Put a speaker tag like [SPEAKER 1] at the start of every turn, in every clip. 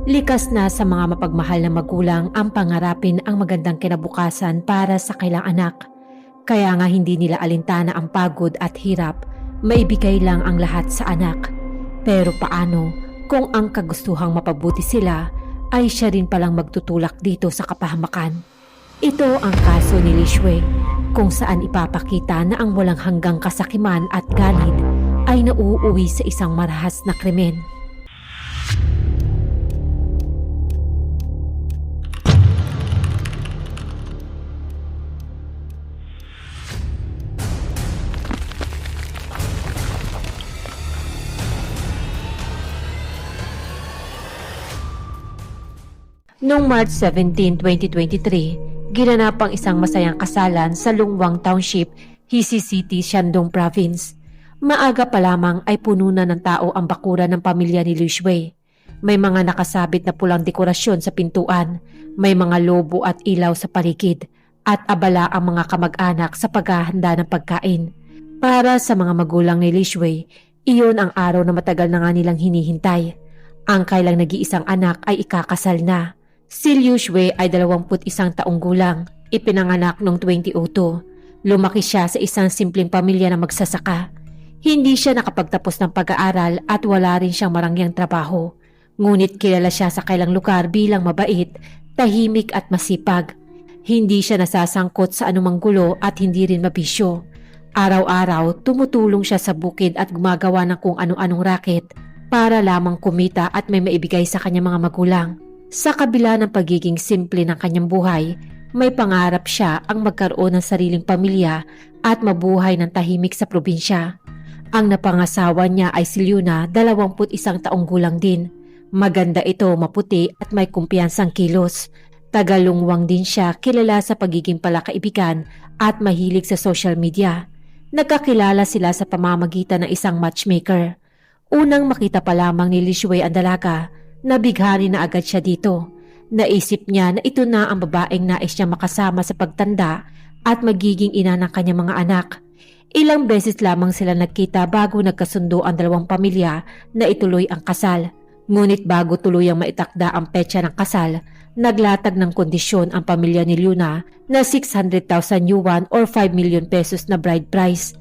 [SPEAKER 1] Likas na sa mga mapagmahal na magulang ang pangarapin ang magandang kinabukasan para sa kailang anak. Kaya nga hindi nila alintana ang pagod at hirap, maibigay lang ang lahat sa anak. Pero paano kung ang kagustuhang mapabuti sila ay siya rin palang magtutulak dito sa kapahamakan? Ito ang kaso ni Li Shui, kung saan ipapakita na ang walang hanggang kasakiman at ganid ay nauuwi sa isang marahas na krimen. Noong March 17, 2023, ginanap ang isang masayang kasalan sa Lungwang Township, Hisi City, Shandong Province. Maaga pa lamang ay puno na ng tao ang bakuran ng pamilya ni Li Shui. May mga nakasabit na pulang dekorasyon sa pintuan, may mga lobo at ilaw sa paligid, at abala ang mga kamag-anak sa paghahanda ng pagkain. Para sa mga magulang ni Li Shui, iyon ang araw na matagal na nga nilang hinihintay. Ang kailang nag-iisang anak ay ikakasal na. Si Liu Shui ay 21 taong gulang, ipinanganak noong 2002. Lumaki siya sa isang simpleng pamilya na magsasaka. Hindi siya nakapagtapos ng pag-aaral at wala rin siyang marangyang trabaho. Ngunit kilala siya sa kailang lugar bilang mabait, tahimik at masipag. Hindi siya nasasangkot sa anumang gulo at hindi rin mabisyo. Araw-araw tumutulong siya sa bukid at gumagawa ng kung ano-anong raket para lamang kumita at may maibigay sa kanyang mga magulang. Sa kabila ng pagiging simple ng kanyang buhay, may pangarap siya ang magkaroon ng sariling pamilya at mabuhay ng tahimik sa probinsya. Ang napangasawa niya ay si Luna, 21 taong gulang din. Maganda ito, maputi at may kumpiyansang kilos. Tagalungwang din siya, kilala sa pagiging palakaibigan at mahilig sa social media. Nagkakilala sila sa pamamagitan ng isang matchmaker. Unang makita pa lamang ni Li Shui ang dalaga, nabighani na agad siya dito. Naisip niya na ito na ang babaeng nais niya makasama sa pagtanda at magiging ina ng kanyang mga anak. Ilang beses lamang sila nagkita bago nagkasundo ang dalawang pamilya na ituloy ang kasal. Ngunit bago tuluyang maitakda ang petsa ng kasal, naglatag ng kondisyon ang pamilya ni Luna na 600,000 yuan or 5 million pesos na bride price.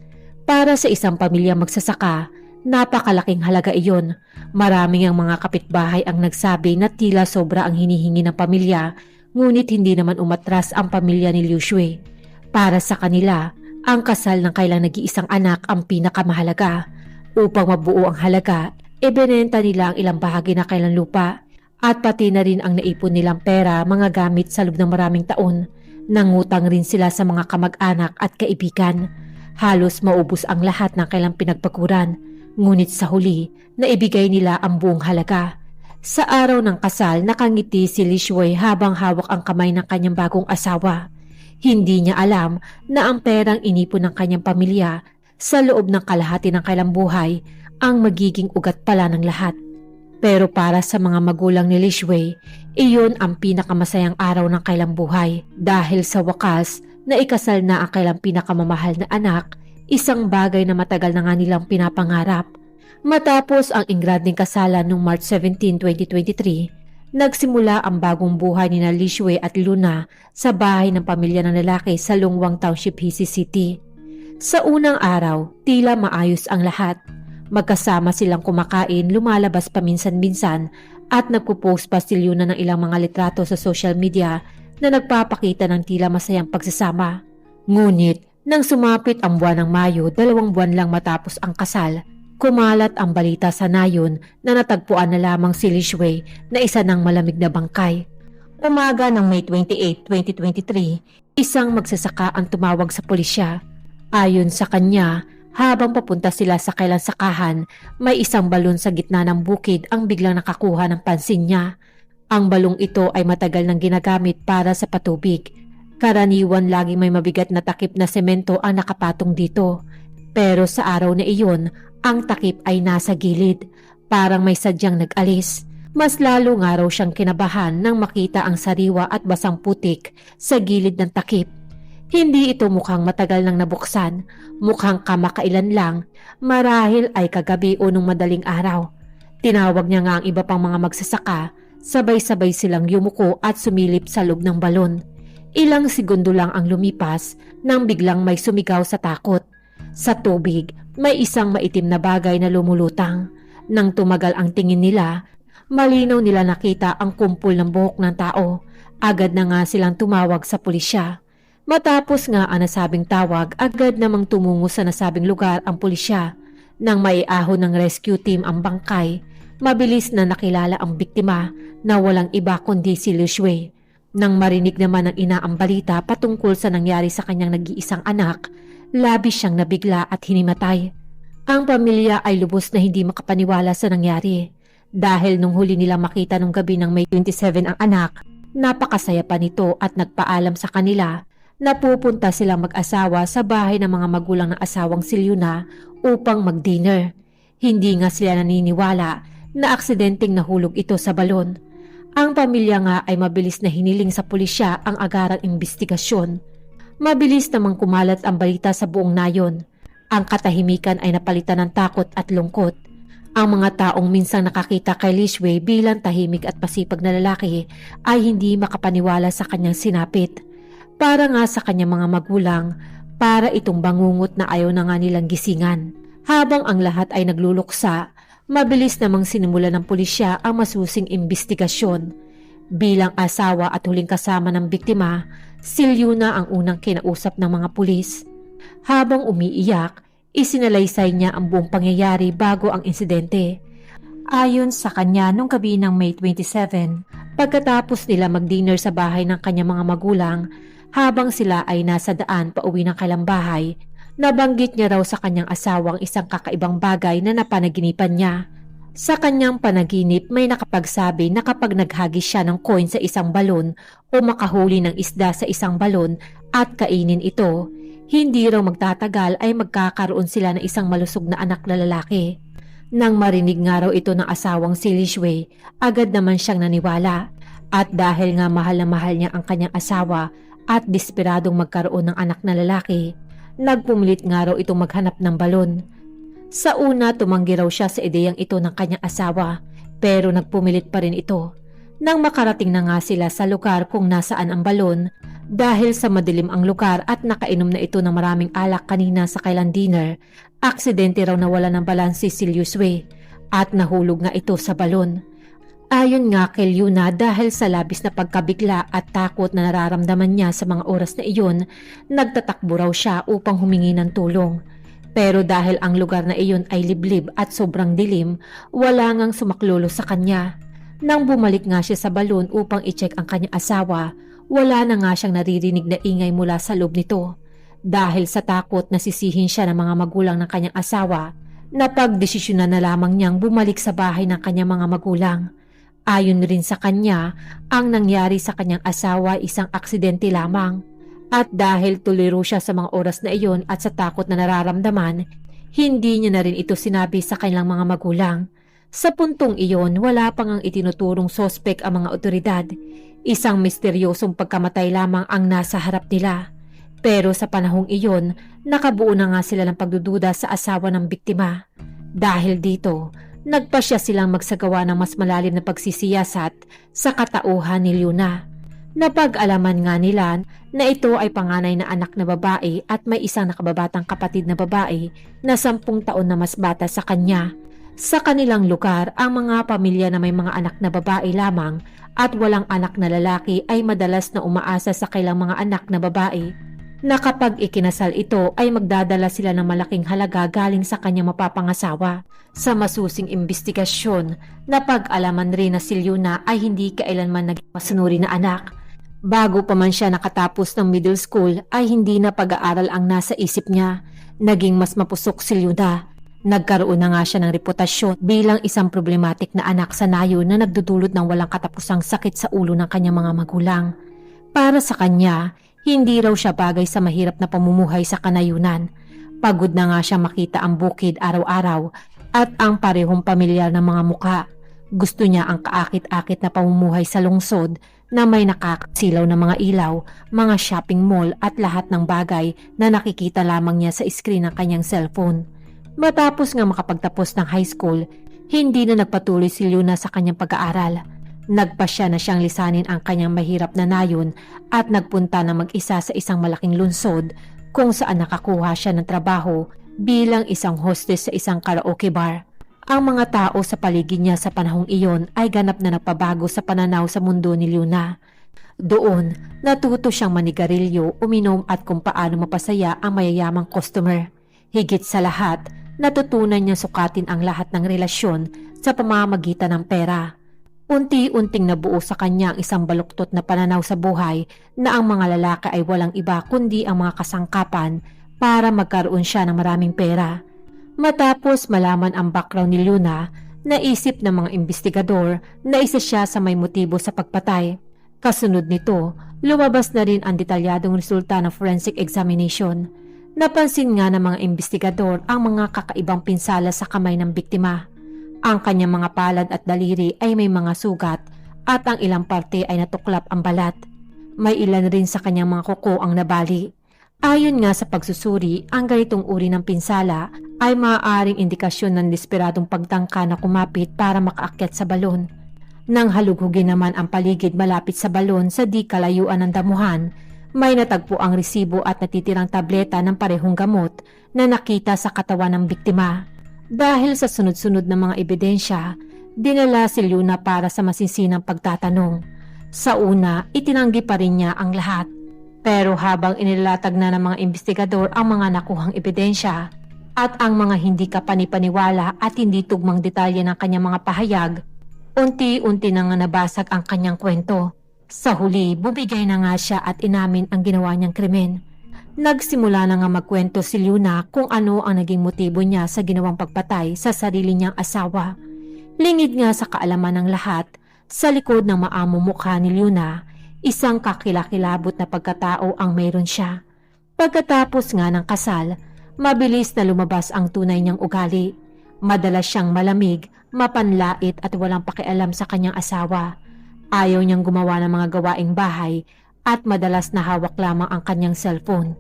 [SPEAKER 1] Para sa isang pamilya magsasaka, napakalaking halaga iyon. Maraming ang mga kapitbahay ang nagsabi na tila sobra ang hinihingi ng pamilya, ngunit hindi naman umatras ang pamilya ni Liu Shui. Para sa kanila, ang kasal ng kailang nag-iisang anak ang pinakamahalaga. Upang mabuo ang halaga, ibinenta nila ang ilang bahagi na kailang lupa at pati na rin ang naipon nilang pera, mga gamit sa loob ng maraming taon. Nangutang rin sila sa mga kamag-anak at kaibigan. Halos maubos ang lahat ng kailang pinagpaguran. Ngunit sa huli, naibigay nila ang buong halaga. Sa araw ng kasal, nakangiti si Li Shui habang hawak ang kamay ng kanyang bagong asawa. Hindi niya alam na ang perang inipon ng kanyang pamilya sa loob ng kalahati ng kailang buhay ang magiging ugat pala ng lahat. Pero para sa mga magulang ni Li Shui, iyon ang pinakamasayang araw ng kailang buhay dahil sa wakas na ikasal na ang kailang pinakamamahal na anak, isang bagay na matagal na nga nilang pinapangarap. Matapos ang ingranding kasalan noong March 17, 2023, nagsimula ang bagong buhay ni Li Shui at Luna sa bahay ng pamilya ng lalaki sa Lungwang Township, Hisi City. Sa unang araw, tila maayos ang lahat. Magkasama silang kumakain, lumalabas paminsan-minsan at nagpo-post pa si Luna ng ilang mga litrato sa social media na nagpapakita ng tila masayang pagsasama. Ngunit, nang sumapit ang buwan ng Mayo, 2 buwan lang matapos ang kasal, kumalat ang balita sa nayon na natagpuan na lamang si Li Shui na isa ng malamig na bangkay. Umaga ng May 28, 2023, isang magsasaka ang tumawag sa pulisya. Ayon sa kanya, habang papunta sila sa kailang sakahan, may isang balon sa gitna ng bukid ang biglang nakakuha ng pansin niya. Ang balong ito ay matagal nang ginagamit para sa patubig. Karaniwan laging may mabigat na takip na semento ang nakapatong dito. Pero sa araw na iyon, ang takip ay nasa gilid. Parang may sadyang nag-alis. Mas lalo nga raw siyang kinabahan nang makita ang sariwa at basang putik sa gilid ng takip. Hindi ito mukhang matagal nang nabuksan. Mukhang kamakailan lang. Marahil ay kagabi o nung madaling araw. Tinawag niya nga ang iba pang mga magsasaka. Sabay-sabay silang yumuko at sumilip sa loob ng balon. Ilang segundo lang ang lumipas nang biglang may sumigaw sa takot. Sa tubig, may isang maitim na bagay na lumulutang. Nang tumagal ang tingin nila, malinaw nila nakita ang kumpol ng buhok ng tao. Agad na nga silang tumawag sa pulisya. Matapos nga ang nasabing tawag, agad namang tumungo sa nasabing lugar ang pulisya. Nang maiahon ng rescue team ang bangkay, mabilis na nakilala ang biktima na walang iba kundi si Liu Shui. Nang marinig naman ng ina ang balita patungkol sa nangyari sa kanyang nag-iisang anak, labis siyang nabigla at hinimatay. Ang pamilya ay lubos na hindi makapaniwala sa nangyari. Dahil nung huli nilang makita nung gabi ng May 27 ang anak, napakasaya pa nito at nagpaalam sa kanila na pupunta silang mag-asawa sa bahay ng mga magulang ng asawang si Liuna upang mag-dinner. Hindi nga sila naniniwala na aksidenteng nahulog ito sa balon. Ang pamilya nga ay mabilis na hiniling sa pulisya ang agarang investigasyon. Mabilis namang kumalat ang balita sa buong nayon. Ang katahimikan ay napalitan ng takot at lungkot. Ang mga taong minsang nakakita kay Li Shui bilang tahimik at pasipag na lalaki ay hindi makapaniwala sa kanyang sinapit. Para nga sa kanyang mga magulang, para itong bangungot na ayaw na nga nilang gisingan. Habang ang lahat ay nagluluksa, mabilis namang sinimula ng pulisya ang masusing investigasyon. Bilang asawa at huling kasama ng biktima, si Liuna ang unang kinausap ng mga pulis. Habang umiiyak, isinalaysay niya ang buong pangyayari bago ang insidente. Ayon sa kanya, nung gabi ng May 27, pagkatapos nila mag-dinner sa bahay ng kanyang mga magulang, habang sila ay nasa daan pauwi ng kailang bahay, nabanggit niya raw sa kanyang asawang isang kakaibang bagay na napanaginipan niya. Sa kanyang panaginip may nakapagsabi na kapag naghagis siya ng coin sa isang balon o makahuli ng isda sa isang balon at kainin ito, hindi raw magtatagal ay magkakaroon sila ng isang malusog na anak na lalaki. Nang marinig nga raw ito ng asawang si Li Shui, agad naman siyang naniwala. At dahil nga mahal na mahal niya ang kanyang asawa at desperadong magkaroon ng anak na lalaki, nagpumilit nga raw itong maghanap ng balon. Sa una, tumanggi raw siya sa ideyang ito ng kanyang asawa, pero nagpumilit pa rin ito. Nang makarating na nga sila sa lugar kung nasaan ang balon, dahil sa madilim ang lugar at nakainom na ito ng maraming alak kanina sa kailan dinner, aksidente raw nawala ng balanse si Liu Shui at nahulog nga ito sa balon. Ayon nga kay Liuna, dahil sa labis na pagkabigla at takot na nararamdaman niya sa mga oras na iyon, nagtatakbo raw siya upang humingi ng tulong. Pero dahil ang lugar na iyon ay liblib at sobrang dilim, wala ngang sumaklolo sa kanya. Nang bumalik nga siya sa balon upang i-check ang kanyang asawa, wala na nga siyang naririnig na ingay mula sa loob nito. Dahil sa takot na sisihin siya ng mga magulang ng kanyang asawa, napagdesisyonan na lamang niyang bumalik sa bahay ng kanyang mga magulang. Ayon rin sa kanya, ang nangyari sa kanyang asawa isang aksidente lamang. At dahil tuliro siya sa mga oras na iyon at sa takot na nararamdaman, hindi niya na rin ito sinabi sa kanilang mga magulang. Sa puntong iyon, wala pang ang itinuturong sospek ang mga otoridad. Isang misteryosong pagkamatay lamang ang nasa harap nila. Pero sa panahong iyon, nakabuo na nga sila ng pagdududa sa asawa ng biktima. Dahil dito, nagpasya silang magsagawa ng mas malalim na pagsisiyasat sa katauhan ni Liuna. Napag-alaman nga nila na ito ay panganay na anak na babae at may isang nakababatang kapatid na babae na 10 taon na mas bata sa kanya. Sa kanilang lugar, ang mga pamilya na may mga anak na babae lamang at walang anak na lalaki ay madalas na umaasa sa kailang mga anak na babae na kapag ikinasal ito ay magdadala sila ng malaking halaga galing sa kanyang mapapangasawa. Sa masusing investigasyon, napag-alaman rin na si Liuna ay hindi kailanman naging masunuri na anak. Bago pa man siya nakatapos ng middle school ay hindi na pag-aaral ang nasa isip niya. Naging mas mapusok si Liuna. Nagkaroon na nga siya ng reputasyon bilang isang problematic na anak sa nayon na nagdudulot ng walang katapusang sakit sa ulo ng kanyang mga magulang. Para sa kanya, hindi raw siya bagay sa mahirap na pamumuhay sa kanayunan. Pagod na nga siya makita ang bukid araw-araw at ang parehong pamilyar na mga muka. Gusto niya ang kaakit-akit na pamumuhay sa lungsod na may nakakasilaw na mga ilaw, mga shopping mall at lahat ng bagay na nakikita lamang niya sa screen ng kanyang cellphone. Matapos nga makapagtapos ng high school, hindi na nagpatuloy si Liuna sa kanyang pag-aaral. Nagpasya na siyang lisanin ang kanyang mahirap na nayon at nagpunta na mag-isa sa isang malaking lungsod kung saan nakakuha siya ng trabaho bilang isang hostess sa isang karaoke bar. Ang mga tao sa paligid niya sa panahong iyon ay ganap na nagpabago sa pananaw sa mundo ni Luna. Doon, natuto siyang manigarilyo, uminom at kung paano mapasaya ang mayayamang customer. Higit sa lahat, natutunan niya sukatin ang lahat ng relasyon sa pamamagitan ng pera. Unti-unting nabuo sa kanya ang isang baluktot na pananaw sa buhay na ang mga lalaki ay walang iba kundi ang mga kasangkapan para magkaroon siya ng maraming pera. Matapos malaman ang background ni Luna, naisip ng mga investigador na isa siya sa may motibo sa pagpatay. Kasunod nito, lumabas na rin ang detalyadong resulta ng forensic examination. Napansin nga ng mga investigador ang mga kakaibang pinsala sa kamay ng biktima. Ang kanyang mga palad at daliri ay may mga sugat at ang ilang parte ay natuklap ang balat. May ilan rin sa kanyang mga kuko ang nabali. Ayon nga sa pagsusuri, ang ganitong uri ng pinsala ay maaaring indikasyon ng desperadong pagtangka na kumapit para makaakyat sa balon. Nang halughugin naman ang paligid malapit sa balon sa di kalayuan ng damuhan, may natagpo ang resibo at natitirang tableta ng parehong gamot na nakita sa katawan ng biktima. Dahil sa sunod-sunod na mga ebidensya, dinala si Luna para sa masinsinang pagtatanong. Sa una, itinanggi pa rin niya ang lahat. Pero habang inilatag na ng mga investigador ang mga nakuhang ebidensya at ang mga hindi kapanipaniwala at hindi tugmang detalye ng kanyang mga pahayag, unti-unti na nga nabasag ang kanyang kwento. Sa huli, bumigay na nga siya at inamin ang ginawa niyang krimen. Nagsimula na nga magkwento si Luna kung ano ang naging motibo niya sa ginawang pagpatay sa sarili niyang asawa. Lingid nga sa kaalaman ng lahat, sa likod ng maamong mukha ni Luna, isang kakilakilabot na pagkatao ang mayroon siya. Pagkatapos nga ng kasal, mabilis na lumabas ang tunay niyang ugali. Madalas siyang malamig, mapanlait at walang pakialam sa kanyang asawa. Ayaw niyang gumawa ng mga gawaing bahay at madalas na hawak lamang ang kanyang cellphone.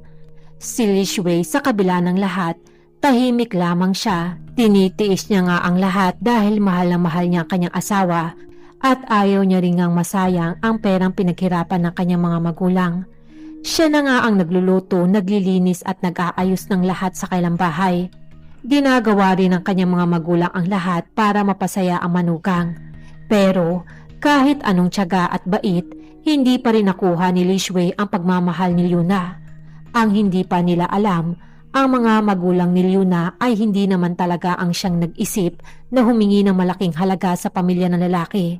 [SPEAKER 1] Si Li Shui sa kabila ng lahat, tahimik lamang siya. Tinitiis niya nga ang lahat dahil mahal na mahal niya ang kanyang asawa at ayaw niya rin ngang masayang ang perang pinaghirapan ng kanyang mga magulang. Siya na nga ang nagluluto, naglilinis at nag-aayos ng lahat sa kailang bahay. Ginagawa rin ng kanyang mga magulang ang lahat para mapasaya ang manugang. Pero kahit anong tiyaga at bait, hindi pa rin nakuha ni Li Shui ang pagmamahal ni Luna. Ang hindi pa nila alam, ang mga magulang ni Luna ay hindi naman talaga ang siyang nag-isip na humingi ng malaking halaga sa pamilya ng lalaki.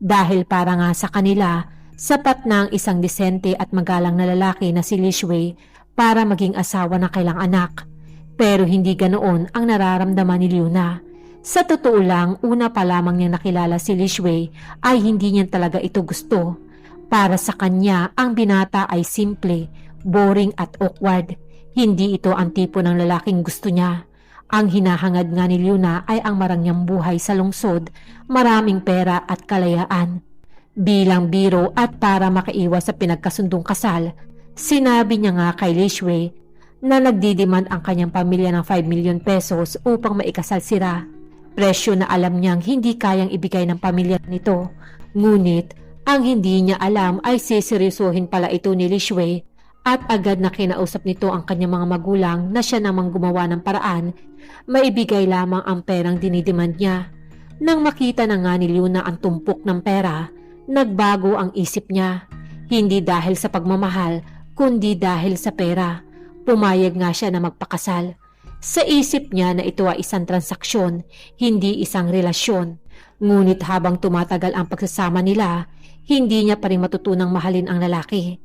[SPEAKER 1] Dahil para nga sa kanila, sapat na ang isang disente at magalang na lalaki na si Li Shui para maging asawa ng kailang anak. Pero hindi ganoon ang nararamdaman ni Luna. Sa totoo lang, una pa lamang niya nakilala si Li Shui ay hindi niya talaga ito gusto. Para sa kanya, ang binata ay simple, boring at awkward. Hindi ito ang tipo ng lalaking gusto niya. Ang hinahangad nga ni Luna ay ang marangyang buhay sa lungsod, maraming pera at kalayaan. Bilang biro at para makaiwas sa pinagkasundong kasal, sinabi niya nga kay Li Shui na nagdidemand ang kanyang pamilya ng 5 million pesos upang maikasal sila. Presyo na alam niyang hindi kayang ibigay ng pamilya nito. Ngunit ang hindi niya alam ay siseryosohin pala ito ni Li Shui at agad na kinausap nito ang kanyang mga magulang na siya namang gumawa ng paraan, maibigay lamang ang perang dinidemand niya. Nang makita na nga ni Luna ang tumpok ng pera, nagbago ang isip niya. Hindi dahil sa pagmamahal, kundi dahil sa pera. Pumayag nga siya na magpakasal. Sa isip niya na ito ay isang transaksyon, hindi isang relasyon. Ngunit habang tumatagal ang pagsasama nila, hindi niya pa rin matutunang mahalin ang lalaki.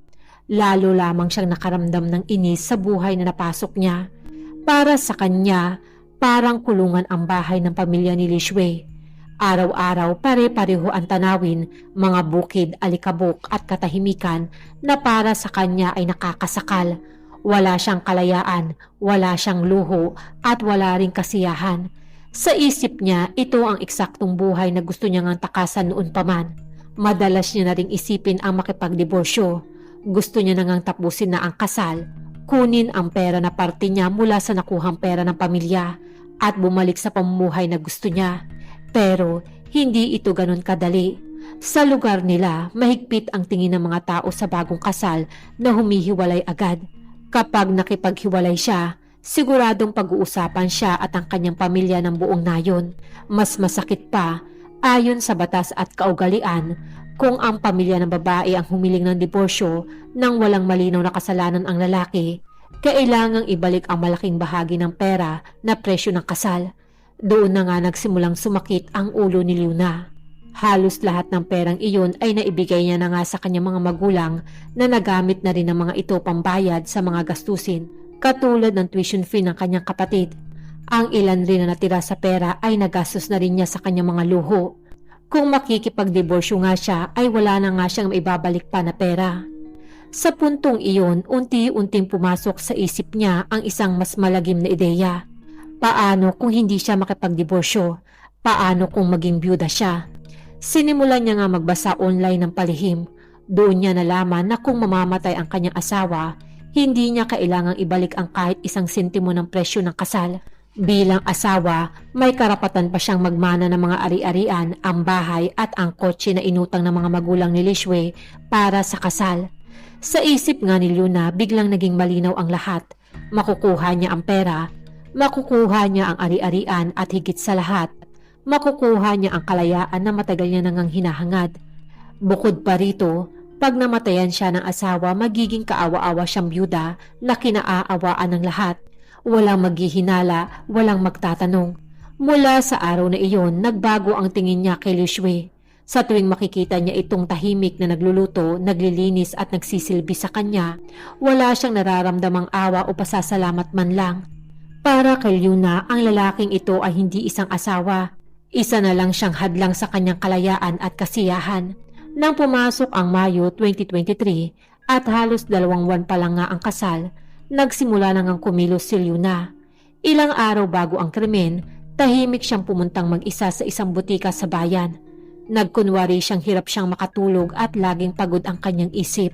[SPEAKER 1] Lalo lamang siyang nakaramdam ng inis sa buhay na napasok niya. Para sa kanya, parang kulungan ang bahay ng pamilya ni Li Shui. Araw-araw pare-pareho ang tanawin, mga bukid, alikabok at katahimikan na para sa kanya ay nakakasakal. Wala siyang kalayaan, wala siyang luho at wala ring kasiyahan. Sa isip niya, ito ang eksaktong buhay na gusto niya ngang takasan noon pa man. Madalas niya na ring isipin ang makipagdiborsyo. Gusto niya na ngang tapusin na ang kasal, kunin ang pera na parte niya mula sa nakuhang pera ng pamilya at bumalik sa pamumuhay na gusto niya. Pero hindi ito ganun kadali. Sa lugar nila, mahigpit ang tingin ng mga tao sa bagong kasal na humihiwalay agad. Kapag nakipaghiwalay siya, siguradong pag-uusapan siya at ang kanyang pamilya ng buong nayon. Mas masakit pa, ayon sa batas at kaugalian, kung ang pamilya ng babae ang humiling ng diborsyo nang walang malinaw na kasalanan ang lalaki, kailangang ibalik ang malaking bahagi ng pera na presyo ng kasal. Doon na nga nagsimulang sumakit ang ulo ni Luna. Halos lahat ng perang iyon ay naibigay niya na nga sa kanyang mga magulang na nagamit na rin ng mga ito pambayad sa mga gastusin, katulad ng tuition fee ng kanyang kapatid. Ang ilan rin na natira sa pera ay nagastos na rin niya sa kanyang mga luho. Kung makikipagdiborsyo nga siya ay wala na nga siyang maibabalik pa na pera. Sa puntong iyon, unti-unting pumasok sa isip niya ang isang mas malagim na ideya. Paano kung hindi siya makipagdiborsyo? Paano kung maging byuda siya? Sinimulan niya nga magbasa online ng palihim. Doon niya nalaman na kung mamamatay ang kanyang asawa, hindi niya kailangang ibalik ang kahit isang sentimo ng presyo ng kasal. Bilang asawa, may karapatan pa siyang magmana ng mga ari-arian, ang bahay at ang kotse na inutang ng mga magulang ni Lishwe para sa kasal. Sa isip nga ni Luna, biglang naging malinaw ang lahat. Makukuha niya ang pera, makukuha niya ang ari-arian at higit sa lahat, makukuha niya ang kalayaan na matagal niya nangang hinahangad. Bukod pa rito, pag namatayan siya ng asawa, magiging kaawa-awa siyang byuda na kinaaawaan ng lahat. Walang maghihinala, walang magtatanong. Mula sa araw na iyon, nagbago ang tingin niya kay Lishwe. Sa tuwing makikita niya itong tahimik na nagluluto, naglilinis at nagsisilbi sa kanya, wala siyang nararamdamang awa o pasasalamat man lang. Para kay Luna, ang lalaking ito ay hindi isang asawa. Isa na lang siyang hadlang sa kanyang kalayaan at kasiyahan. Nang pumasok ang Mayo 2023 at halos 2 buwan pa lang nga ang kasal, nagsimula na ngang kumilos si Luna. Ilang araw bago ang krimen, tahimik siyang pumuntang mag-isa sa isang butika sa bayan. Nagkunwari siyang hirap siyang makatulog at laging pagod ang kanyang isip.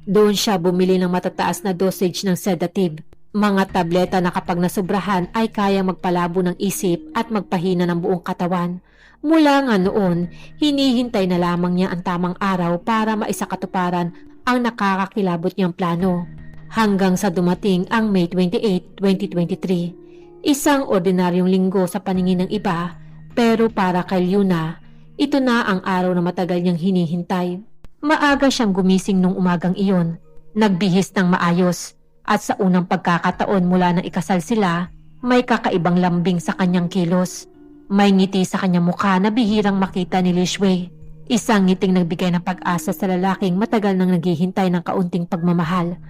[SPEAKER 1] Doon siya bumili ng matataas na dosage ng sedative. Mga tableta na kapag nasubrahan ay kayang magpalabo ng isip at magpahina ng buong katawan. Mula nga noon, hinihintay na lamang niya ang tamang araw para maisakatuparan ang nakakakilabot niyang plano. Hanggang sa dumating ang May 28, 2023. Isang ordinaryong linggo sa paningin ng iba, pero para kay Luna, ito na ang araw na matagal niyang hinihintay. Maaga siyang gumising nung umagang iyon, nagbihis ng maayos, at sa unang pagkakataon mula na ikasal sila, may kakaibang lambing sa kanyang kilos. May ngiti sa kanyang mukha na bihirang makita ni Lishwe. Isang ngiting nagbigay ng pag-asa sa lalaking matagal nang naghihintay ng kaunting pagmamahal.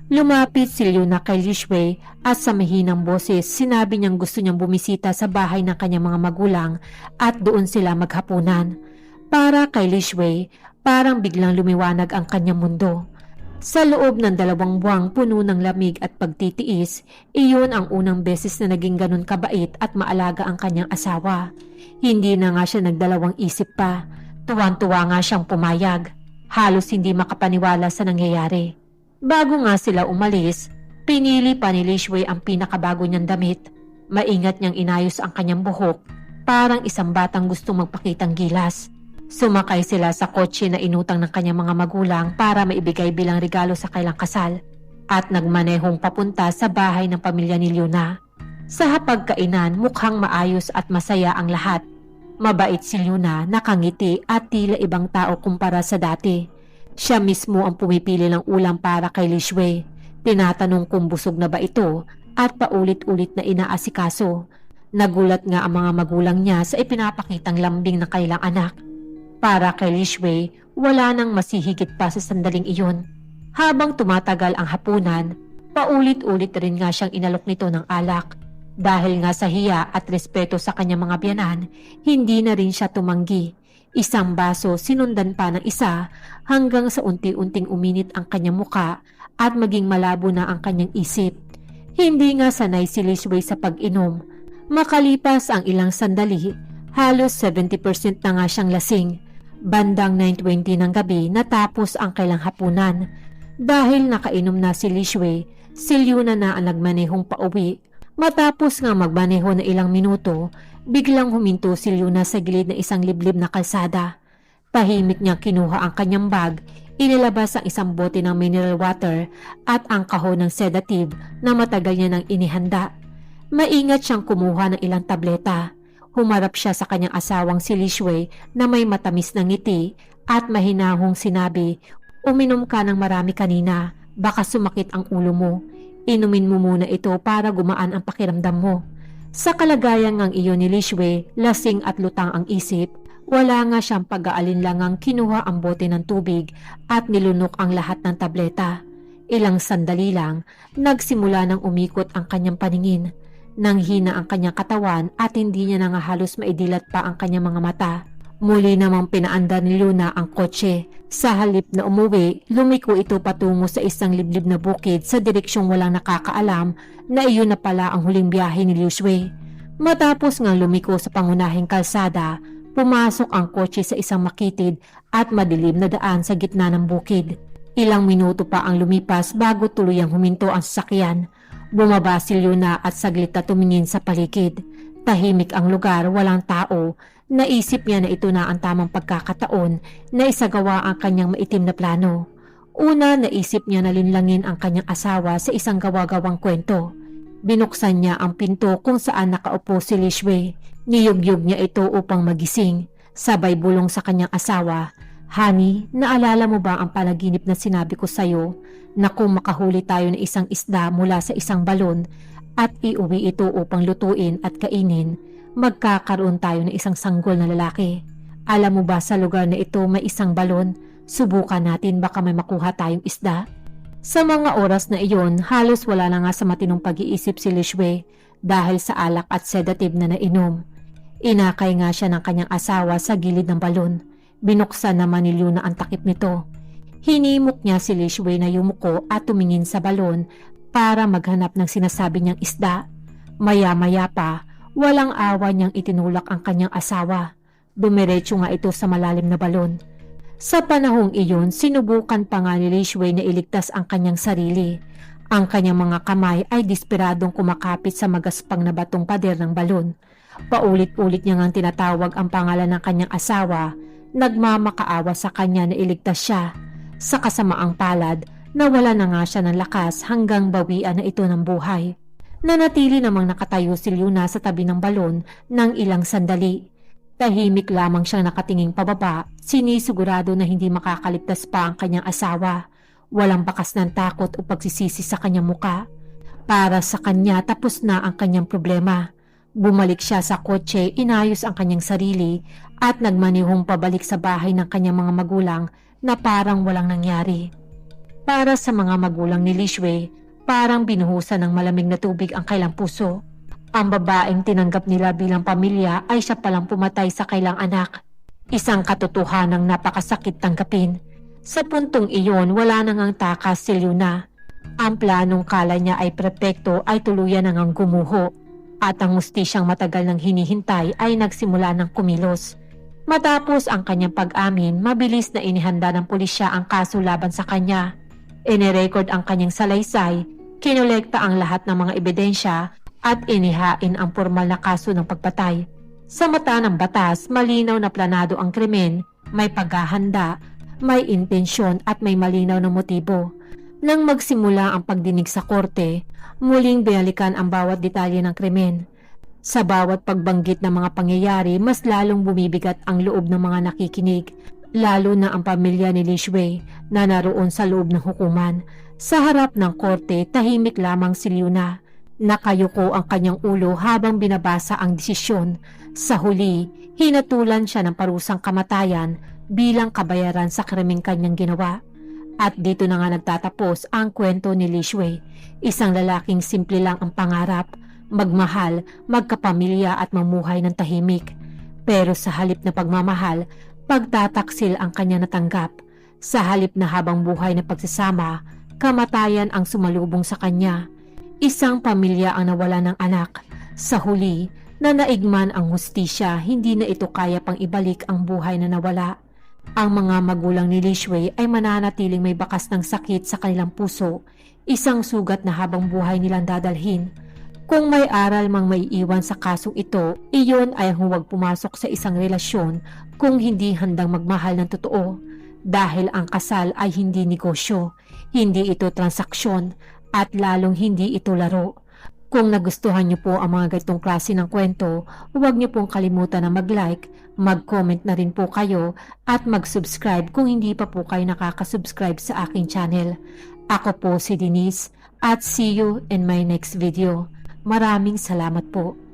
[SPEAKER 1] Lumapit si Luna kay Lishwe at sa mahinang boses sinabi niyang gusto niyang bumisita sa bahay ng kanyang mga magulang at doon sila maghapunan. Para kay Lishwe, parang biglang lumiwanag ang kanyang mundo. Sa loob ng 2 buwang puno ng lamig at pagtitiis, iyon ang unang beses na naging ganun kabait at maalaga ang kanyang asawa. Hindi na nga siya nagdalawang isip pa. Tuwang-tuwa nga siyang pumayag. Halos hindi makapaniwala sa nangyayari. Bago nga sila umalis, pinili pa ni Lishwe ang pinakabago niyang damit. Maingat niyang inayos ang kanyang buhok, parang isang batang gustong magpakitang gilas. Sumakay sila sa kotse na inutang ng kanyang mga magulang para maibigay bilang regalo sa kailang kasal at nagmanehong papunta sa bahay ng pamilya ni Luna. Sa hapagkainan, mukhang maayos at masaya ang lahat. Mabait si Luna, nakangiti at tila ibang tao kumpara sa dati. Siya mismo ang pumipili ng ulam para kay Lishwe. Tinatanong kung busog na ba ito at paulit-ulit na inaasikaso. Nagulat nga ang mga magulang niya sa ipinapakitang lambing ng kanilang anak. Para kay Lishwe, wala nang masihigit pa sa sandaling iyon. Habang tumatagal ang hapunan, paulit-ulit rin nga siyang inalok nito ng alak. Dahil nga sa hiya at respeto sa kanyang mga biyanan, hindi na rin siya tumanggi. Isang baso sinundan pa ng isa hanggang sa unti-unting uminit ang kanyang muka at maging malabo na ang kanyang isip. Hindi nga sanay si Lishwe sa pag-inom. Makalipas ang ilang sandali, halos 70% na nga siyang lasing. Bandang 9:20 ng gabi natapos ang kailang hapunan. Dahil nakainom na si Lishwe, si Luna na ang nagmanehong pauwi. Matapos nga magmaneho na ilang minuto, biglang huminto si Luna sa gilid ng isang liblib na kalsada. Tahimik niyang kinuha ang kanyang bag, inilabas ang isang bote ng mineral water at ang kahon ng sedative na matagal niya nang inihanda. Maingat siyang kumuha ng ilang tableta. Humarap siya sa kanyang asawang si Lishwei na may matamis na ngiti at mahinahong sinabi, "Uminom ka ng marami kanina, baka sumakit ang ulo mo. Inumin mo muna ito para gumaan ang pakiramdam mo." Sa kalagayan ngang iyon ni Lishwei, lasing at lutang ang isip. Wala nga siyang pag-aalinlangang kinuha ang bote ng tubig at nilunok ang lahat ng tableta. Ilang sandali lang, nagsimula nang umikot ang kanyang paningin. Nanghina ang kanyang katawan at hindi niya na nga halos maidilat pa ang kanyang mga mata. Muli namang pinaandar ni Luna ang kotse. Sa halip na umuwi, lumiko ito patungo sa isang liblib na bukid sa direksyong walang nakakaalam na iyon na pala ang huling biyahe ni Liu Shui. Matapos nga lumiko sa pangunahing kalsada, pumasok ang kotse sa isang makitid at madilim na daan sa gitna ng bukid. Ilang minuto pa ang lumipas bago tuluyang huminto ang sasakyan. Bumaba si Luna at saglit na tumingin sa paligid. Tahimik ang lugar, walang tao. Naisip niya na ito na ang tamang pagkakataon na isagawa ang kanyang maitim na plano. Una, naisip niya na linlangin ang kanyang asawa sa isang gawa-gawang kwento. Binuksan niya ang pinto kung saan nakaupo si Lishwei. Niyugyug niya ito upang magising. Sabay bulong sa kanyang asawa, "Honey, naalala mo ba ang panaginip na sinabi ko sa'yo na kung makahuli tayo ng isang isda mula sa isang balon at iuwi ito upang lutuin at kainin, magkakaroon tayo ng isang sanggol na lalaki. Alam mo ba sa lugar na ito may isang balon? Subukan natin baka may makuha tayong isda." Sa mga oras na iyon, halos wala na nga sa matinong pag-iisip si Lishwei dahil sa alak at sedative na nainom. Inakay nga siya ng kanyang asawa sa gilid ng balon. Binuksan naman ni Luna ang takip nito. Hinimok niya si Lishwei na yumuko at tumingin sa balon para maghanap ng sinasabi niyang isda. Maya-maya pa, walang awa niyang itinulak ang kanyang asawa. Dumiretso nga ito sa malalim na balon. Sa panahong iyon, sinubukan pa nga ni Lishwei na iligtas ang kanyang sarili. Ang kanyang mga kamay ay desperadong kumakapit sa magaspang na batong pader ng balon. Paulit-ulit niya ngang tinatawag ang pangalan ng kanyang asawa, nagmamakaawa sa kanya na iligtas siya. Sa kasamaang palad, nawala na nga siya ng lakas hanggang bawian na ito ng buhay. Nanatili namang nakatayo si Luna sa tabi ng balon ng ilang sandali. Tahimik lamang siyang nakatinging pababa, sinisigurado na hindi makakaligtas pa ang kanyang asawa. Walang bakas ng takot o pagsisisi sa kanyang muka. Para sa kanya, tapos na ang kanyang problema. Bumalik siya sa kotse, inayos ang kanyang sarili at nagmanihong pabalik sa bahay ng kanyang mga magulang na parang walang nangyari. Para sa mga magulang ni Lishwei, parang binuhusan ng malamig na tubig ang kailang puso. Ang babaeng tinanggap nila bilang pamilya ay siya palang pumatay sa kailang anak. Isang katotohanang napakasakit tanggapin. Sa puntong iyon, wala nang takas si Luna. Ang planong kala niya ay perpekto ay tuluyan nang gumuho. At ang hustisyang matagal nang hinihintay ay nagsimula ng kumilos. Matapos ang kanyang pag-amin, mabilis na inihanda ng pulisya ang kaso laban sa kanya. Inirecord ang kanyang salaysay, kinolekta ang lahat ng mga ebidensya at inihain ang formal na kaso ng pagpatay. Sa mata ng batas, malinaw na planado ang krimen, may paghahanda, may intensyon at may malinaw na motibo. Nang magsimula ang pagdinig sa korte, muling binalikan ang bawat detalye ng krimen. Sa bawat pagbanggit ng mga pangyayari, mas lalong bumibigat ang loob ng mga nakikinig, lalo na ang pamilya ni Lishwei na naroon sa loob ng hukuman. Sa harap ng korte, tahimik lamang si Luna. Nakayuko ang kanyang ulo habang binabasa ang desisyon. Sa huli, hinatulan siya ng parusang kamatayan bilang kabayaran sa krimeng kanyang ginawa. At dito na nga nagtatapos ang kwento ni Lishwei. Isang lalaking simple lang ang pangarap, magmahal, magkapamilya at mamuhay ng tahimik. Pero sa halip na pagmamahal, pagtataksil ang kanya natanggap. Sa halip na habang buhay na pagsasama, kamatayan ang sumalubong sa kanya. Isang pamilya ang nawala ng anak. Sa huli, na naigman ang hustisya, hindi na ito kaya pang ibalik ang buhay na nawala. Ang mga magulang ni Lishwei ay mananatiling may bakas ng sakit sa kanilang puso, isang sugat na habang buhay nilang dadalhin. Kung may aral mang maiiwan sa kasong ito, iyon ay huwag pumasok sa isang relasyon kung hindi handang magmahal ng totoo. Dahil ang kasal ay hindi negosyo, hindi ito transaksyon, at lalong hindi ito laro. Kung nagustuhan niyo po ang mga ganitong klase ng kwento, huwag niyo pong kalimutan na mag-like, mag-comment na rin po kayo, at mag-subscribe kung hindi pa po kayo nakaka-subscribe sa aking channel. Ako po si Denise, at see you in my next video. Maraming salamat po.